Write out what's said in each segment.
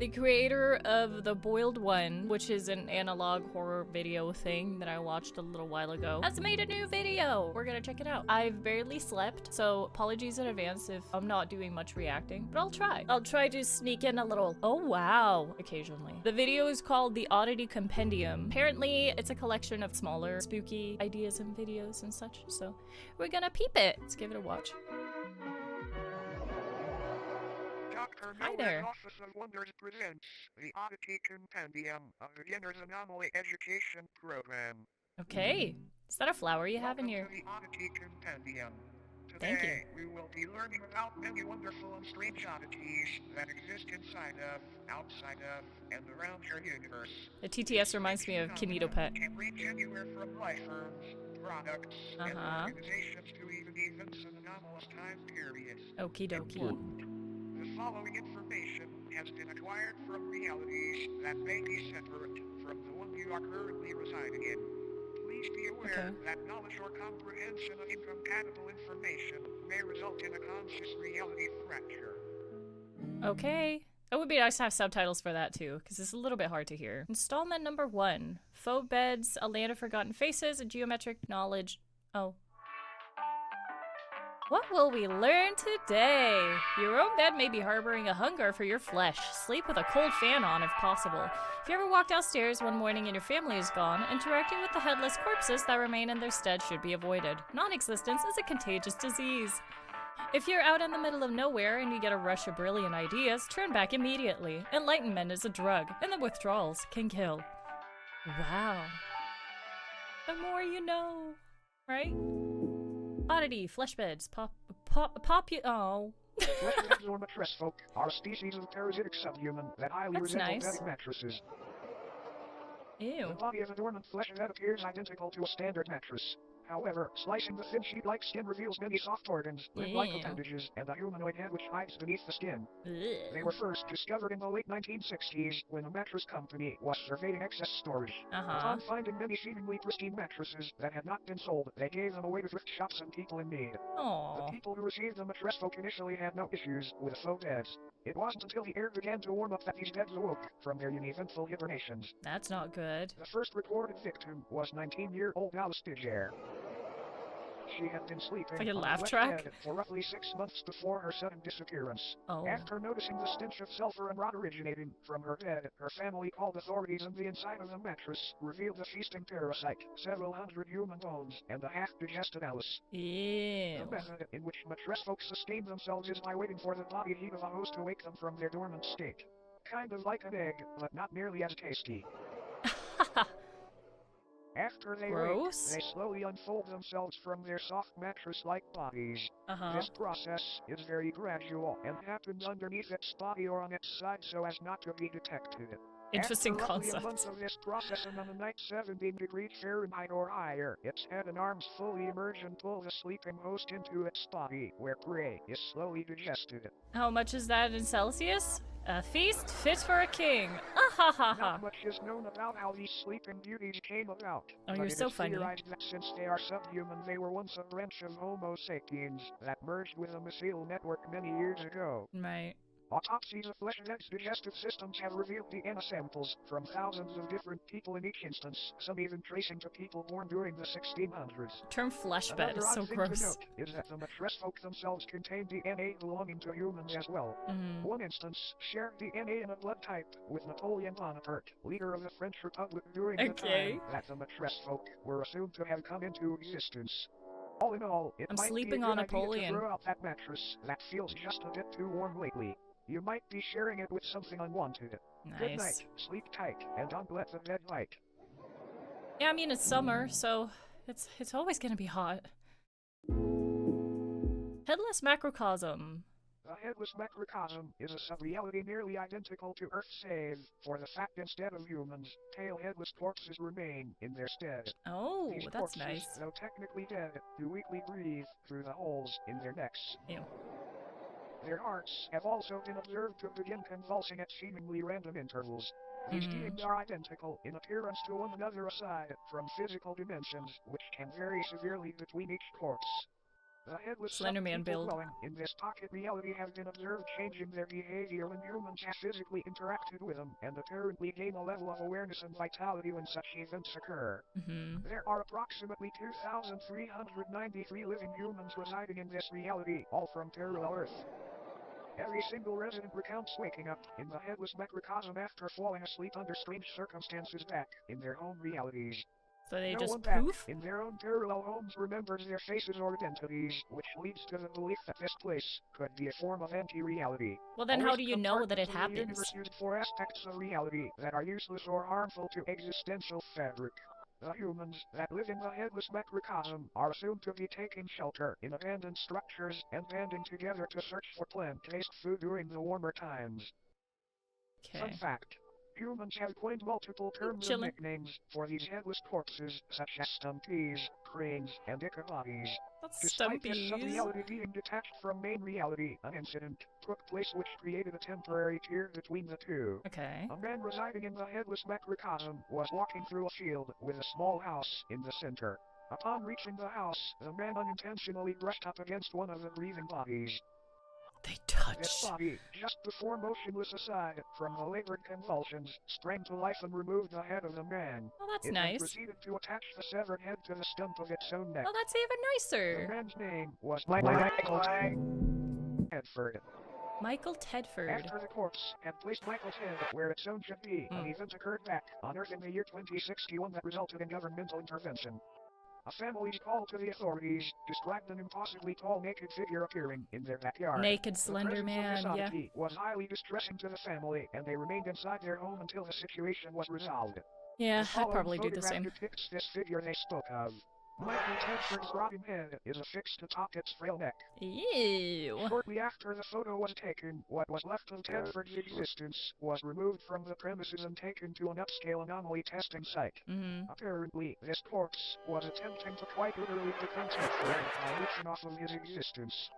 The creator of The Boiled One, which is an analog horror video thing that I watched a little while ago, has made a new video. We're gonna check it out. I've barely slept, so apologies in advance if I'm not doing much reacting, but I'll try. I'll try to sneak in a little, oh wow, occasionally. The video is called the Oddity Compendium. Apparently, it's a collection of smaller, spooky ideas and videos and such, so we're gonna peep it. Let's give it a watch. Hi there. Office of Wonders presents the Oddity Compendium, a beginner's anomaly education program. Okay. Is that a flower you have in Welcome your... to the Oddity Compendium. Thank you. Today, we will be learning about many wonderful and strange oddities that exist inside of, outside of, and around your universe. The TTS reminds me of Kinito Pet. Can range anywhere from life forms, products, and organizations to even events and anomalous time periods. Okie dokie. The following information has been acquired from realities that may be separate from the one you are currently residing in. Please be aware that knowledge or comprehension of incompatible information may result in a conscious reality fracture. Okay. It would be nice to have subtitles for that too, because it's a little bit hard to hear. Installment number 1. Faux beds, a land of forgotten faces, and geometric knowledge. Oh. What will we learn today? Your own bed may be harboring a hunger for your flesh. Sleep with a cold fan on if possible. If you ever walk downstairs one morning and your family is gone, interacting with the headless corpses that remain in their stead should be avoided. Non-existence is a contagious disease. If you're out in the middle of nowhere and you get a rush of brilliant ideas, turn back immediately. Enlightenment is a drug, and the withdrawals can kill. Wow. The more you know, right? Oddity, flesh beds, oh. Fleshbeds or mattress folk are a species of parasitic subhuman that highly resemble bedding mattresses. Ew. The body of a dormant flesh bed appears identical to a standard mattress. However, slicing the thin sheet-like skin reveals many soft organs, limb-like appendages, and a humanoid head which hides beneath the skin. They were first discovered in the late 1960s when a mattress company was surveying excess storage. Upon finding many seemingly pristine mattresses that had not been sold, they gave them away to thrift shops and people in need. The people who received the mattress folk initially had no issues with faux beds. It wasn't until the air began to warm up that these beds awoke from their uneventful hibernations. That's not good. The first recorded victim was 19-year-old Alice Digere. She had been sleeping like a on laugh a wet track bed for roughly 6 months before her sudden disappearance. Oh. After noticing the stench of sulfur and rot originating from her bed, her family called authorities, and the inside of the mattress revealed a feasting parasite, several hundred human bones, and a half-digested Alice. Ew. The method in which mattress folks sustain themselves is by waiting for the body heat of a host to wake them from their dormant state. Kind of like an egg, but not nearly as tasty. After they wake, they slowly unfold themselves from their soft mattress-like bodies. This process is very gradual and happens underneath its body or on its side so as not to be detected. Interesting After concept. roughly a month of this process and on a night 17 degrees Fahrenheit or higher, its head and arms fully emerge and pull the sleeping host into its body, where prey is slowly digested. How much is that in Celsius? A feast fit for a king. Ahahaha. Not much is known about how these sleeping beauties came about. Oh, you're so funny. Theorized that since they are subhuman, they were once a branch of Homo sapiens that merged with a mycelial network many years ago. Right. Autopsies of fleshbeds' digestive systems have revealed DNA samples from thousands of different people in each instance, some even tracing to people born during the 1600s. The term fleshbed is so gross. Another odd thing to note is that the mattress folk themselves contain DNA belonging to humans as well. One instance shared DNA in a blood type with Napoleon Bonaparte, leader of the French Republic during the time that the mattress folk were assumed to have come into existence. All in all, it might be a good idea to throw out that mattress that feels just a bit too warm lately. You might be sharing it with something unwanted. Nice. Good night, sleep tight, and don't let the bed bite. Yeah, I mean, it's summer, so it's always gonna be hot. Headless macrocosm. The headless macrocosm is a sub-reality nearly identical to Earth, save for the fact instead of humans, tail-headless corpses remain in their stead. Oh, These that's corpses, nice. though technically dead, do weakly breathe through the holes in their necks. Ew. Their hearts have also been observed to begin convulsing at seemingly random intervals. These beings are identical in appearance to one another aside from physical dimensions, which can vary severely between each corpse. The headless Slender Man people build. dwelling in this pocket reality have been observed changing their behavior when humans have physically interacted with them, and apparently gain a level of awareness and vitality when such events occur. Mm-hmm. There are approximately 2,393 living humans residing in this reality, all from parallel Earth. Every single resident recounts waking up in the headless macrocosm after falling asleep under strange circumstances back in their home realities. So they No just one back poof? in their own parallel homes remembers their faces or identities, which leads to the belief that this place could be a form of anti-reality. Well, then how do you know that it The happens? universe used for aspects of reality that are useless or harmful to existential fabric. The humans that live in the headless macrocosm are assumed to be taking shelter in abandoned structures and banding together to search for plant-based food during the warmer times. Fun Okay. fact. Humans have coined multiple terms and Chillin'. nicknames for these headless corpses, such as stumpies, cranes, and ichabodies. That's Despite this Stumpies. sub-reality being detached from main reality, an incident took place which created a temporary tier between the two. Okay. A man residing in the headless macrocosm was walking through a field with a small house in the center. Upon reaching the house, the man unintentionally brushed up against one of the breathing bodies. They This touched. body, just before motionless aside from the labored convulsions, sprang to life and removed the head of the man. Well, that's It then nice. proceeded to attach the severed head to the stump of its own neck. Well, that's even The nicer. man's name was Michael Tedford. Michael Tedford. After the corpse had placed Michael's head where its own should be, an event occurred back on Earth in the year 2061 that resulted in governmental intervention. A family's call to the authorities described an impossibly tall naked figure appearing in their backyard. Naked Slender The Man, presence of this yeah. oddity was highly distressing to the family, and they remained inside their home until the situation was resolved. Yeah, The I'd following probably do the photograph same. depicts this figure they spoke of. Michael Tedford's rotting head is affixed atop its frail neck. Ew. Shortly after the photo was taken, what was left of Tedford's existence was removed from the premises and taken to an upscale anomaly testing site. Mm-hmm. Apparently, this corpse was attempting to quite literally become Tedford by leeching off of his existence.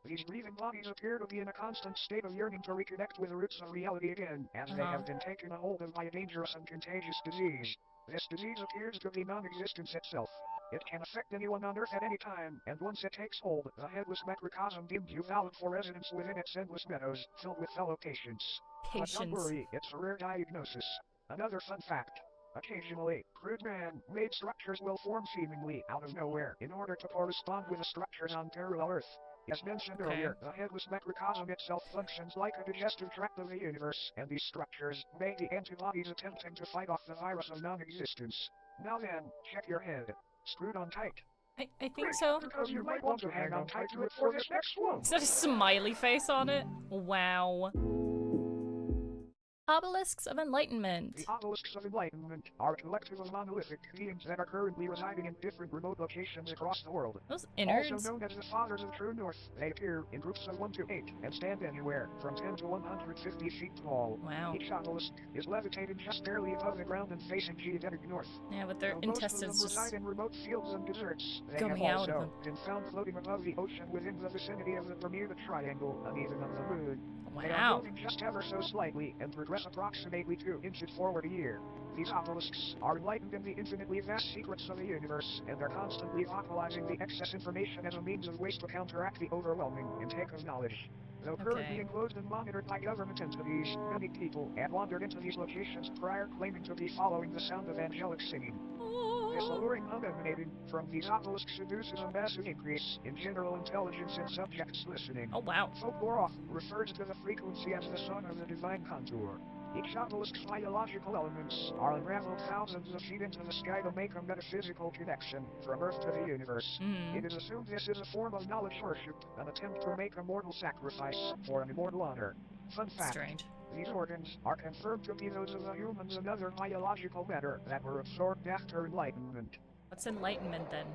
These breathing bodies appear to be in a constant state of yearning to reconnect with the roots of reality again, as they have been taken a hold of by a dangerous and contagious disease. This disease appears to be non-existence itself. It can affect anyone on Earth at any time, and once it takes hold, the headless macrocosm deems you valid for residence within its endless meadows, filled with fellow patients. But don't worry, it's a rare diagnosis. Another fun fact. Occasionally, crude man-made structures will form seemingly out of nowhere in order to correspond with the structures on parallel Earth. As mentioned earlier, the headless macrocosm itself functions like a digestive tract of the universe, and these structures may be antibodies attempting to fight off the virus of non-existence. Now then, check your head. Screwed on tight. I think so. Because you might want to hang on tight to it for this next one. Is that a smiley face on it? Wow. Obelisks of Enlightenment. The obelisks of enlightenment are a collective of monolithic beings that are currently residing in different remote locations across the world. Those innards? Also known as the Fathers of True North, they appear in groups of 1 to 8 and stand anywhere from 10 to 150 feet tall. Wow. Each obelisk is levitating just barely above the ground and facing geodetic north. Yeah, with their Though most of intestines them just reside in remote fields and deserts, they have gumming out of also them. been found floating above the ocean within the vicinity of the Bermuda Triangle and even of the moon. They are Wow. moving just ever so slightly and progress approximately 2 inches forward a year. These obelisks are enlightened in the infinitely vast secrets of the universe, and are constantly vocalizing the excess information as a means of waste to counteract the overwhelming intake of knowledge. Though currently enclosed and monitored by government entities, many people have wandered into these locations prior claiming to be following the sound of angelic singing. This alluring hum emanating from these obelisks seduces a massive increase in general intelligence in subjects listening. Oh, wow. Folklore often refers to the frequency as the song of the divine contour. Each obelisk's biological elements are unraveled thousands of feet into the sky to make a metaphysical connection from Earth to the universe. It is assumed this is a form of knowledge worship, an attempt to make a mortal sacrifice for an immortal honor. Fun fact. Strange. These organs are confirmed to be those of the humans and other biological matter that were absorbed after enlightenment. What's enlightenment then?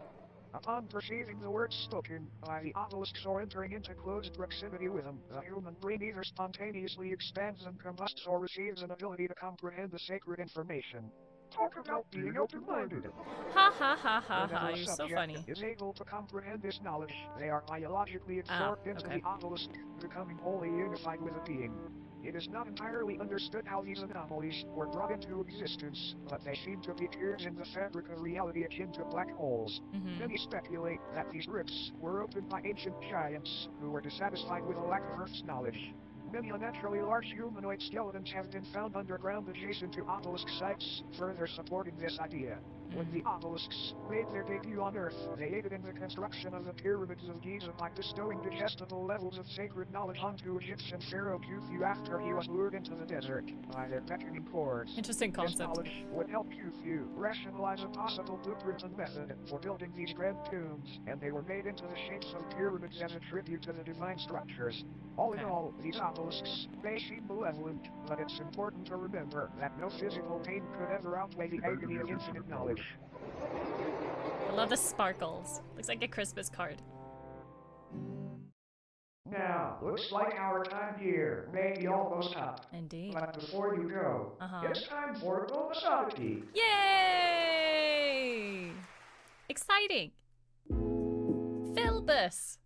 Upon perceiving the words spoken by the obelisks or entering into close proximity with them, the human brain either spontaneously expands and combusts or receives an ability to comprehend the sacred information. Talk about being open-minded. Ha ha ha ha Whenever ha, a you're so subject funny. is able to comprehend this knowledge, they are biologically absorbed into okay. the obelisk, becoming wholly unified with the being. It is not entirely understood how these anomalies were brought into existence, but they seem to be tears in the fabric of reality akin to black holes. Many speculate that these rifts were opened by ancient giants who were dissatisfied with a lack of Earth's knowledge. Many unnaturally large humanoid skeletons have been found underground adjacent to obelisk sites, further supporting this idea. When the obelisks made their debut on Earth, they aided in the construction of the pyramids of Giza by bestowing digestible levels of sacred knowledge onto Egyptian pharaoh Khufu after he was lured into the desert by their beckoning cords. Interesting concept. This knowledge would help Khufu rationalize a possible blueprint and method for building these grand tombs, and they were made into the shapes of pyramids as a tribute to the divine structures. All in all, these obelisks may seem malevolent, but it's important to remember that no physical pain could ever outweigh the agony of infinite knowledge. I love the sparkles. Looks like a Christmas card. Now, looks like our time here may be almost up. Indeed. But before you go, it's time for bonus oddity. Yay! Exciting. Philbus.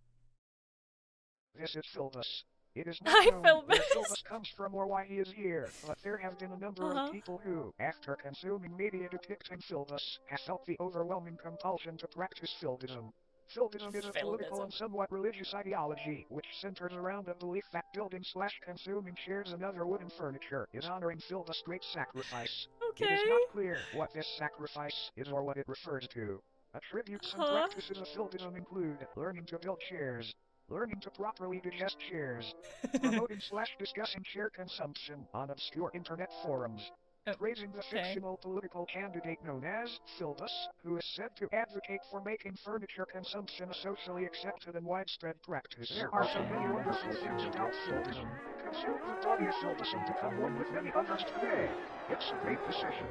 This is Philbus. It is Hi, not known where Philbus. Philbus comes from or why he is here, but there have been a number of people who, after consuming media depicting Philbus, have felt the overwhelming compulsion to practice Philbism. Philbism is a political and somewhat religious ideology which centers around the belief that building/consuming chairs and other wooden furniture is honoring Philbus' great sacrifice. Okay. It is not clear what this sacrifice is or what it refers to. Attributes and practices of Philbism include learning to build chairs, learning to properly digest chairs, promoting/discussing chair consumption on obscure internet forums, praising the fictional political candidate known as Philbus, who is said to advocate for making furniture consumption a socially accepted and widespread practice. There are so many wonderful things about Philbism. Consume the body of Philbus and become one with many others today. It's a great decision.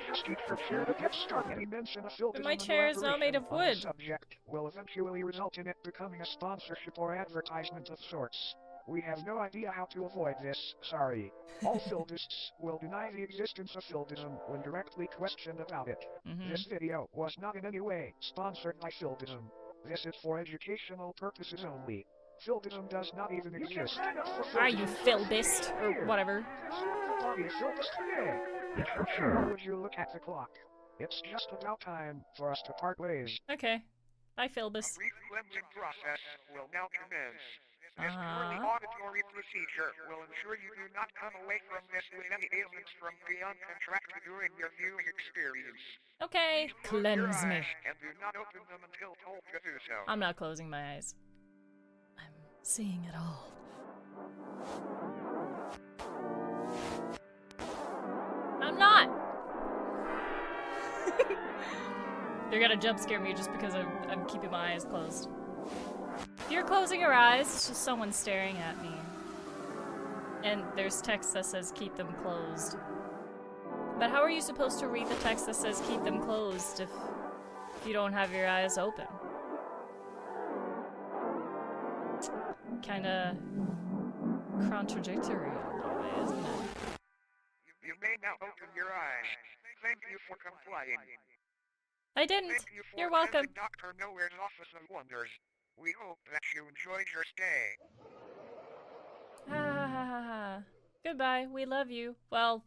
Just eat your chair to get started. Any mention of Philbism But my chair is not made of on wood. the subject will eventually result in it becoming a sponsorship or advertisement of sorts. We have no idea how to avoid this, sorry. All Philbists will deny the existence of Philbism when directly questioned about it. This video was not in any way sponsored by Philbism. This is for educational purposes only. Philbism does not even exist. Are you Philbist? Or whatever. How would you look at the clock? It's just about time for us to part ways. Okay. Bye, Philbus. A brief cleansing process will now commence. This purely auditory procedure will ensure you do not come away from this with any ailments from beyond contract during your viewing experience. Okay. Please close your Cleanse me. eyes and do not open them until told to do so. I'm not closing my eyes. I'm seeing it all. I'm not! You're gonna jump scare me just because I'm keeping my eyes closed. If you're closing your eyes, it's just someone staring at me. And there's text that says keep them closed. But how are you supposed to read the text that says keep them closed if you don't have your eyes open? Kinda contradictory in a little way, isn't it? You may now open your eyes. Thank you for complying. I didn't. Thank you for You're welcome. attending Dr. Nowhere's Office of Wonders. We hope that you enjoyed your stay. Ha ha ha ha. Goodbye. We love you. Well,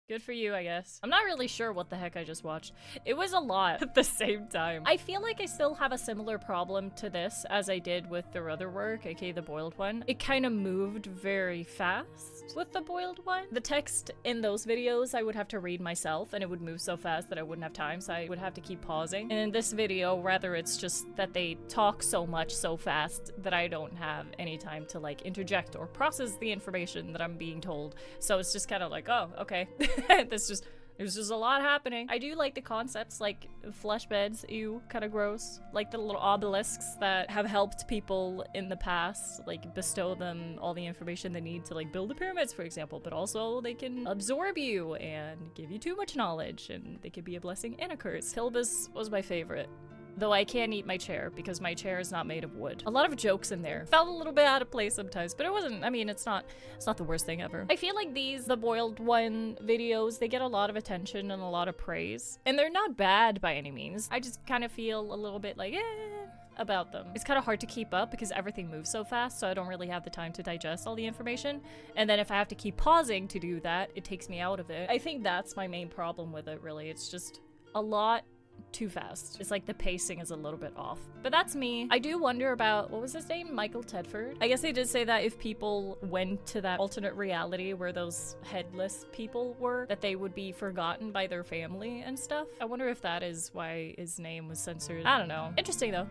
good for you, I guess. I'm not really sure what the heck I just watched. It was a lot at the same time. I feel like I still have a similar problem to this as I did with their other work, aka the boiled one. It kind of moved very fast with the boiled one. The text in those videos I would have to read myself and it would move so fast that I wouldn't have time, so I would have to keep pausing. And in this video, rather it's just that they talk so much so fast that I don't have any time to like interject or process the information that I'm being told. So it's just kind of like, oh, okay. There's just a lot happening. I do like the concepts, like flesh beds, ew, kind of gross. Like the little obelisks that have helped people in the past, like bestow them all the information they need to like build the pyramids, for example, but also they can absorb you and give you too much knowledge, and they could be a blessing and a curse. Philbus was my favorite. Though I can't eat my chair because my chair is not made of wood. A lot of jokes in there. Felt a little bit out of place sometimes, but it wasn't, I mean, it's not the worst thing ever. I feel like the boiled one videos, they get a lot of attention and a lot of praise. And they're not bad by any means. I just kind of feel a little bit like, about them. It's kind of hard to keep up because everything moves so fast, so I don't really have the time to digest all the information. And then if I have to keep pausing to do that, it takes me out of it. I think that's my main problem with it, really. It's just a lot too fast. It's like the pacing is a little bit off. But that's me. I do wonder about, what was his name? Michael Tedford? I guess they did say that if people went to that alternate reality where those headless people were, that they would be forgotten by their family and stuff. I wonder if that is why his name was censored. I don't know. Interesting though.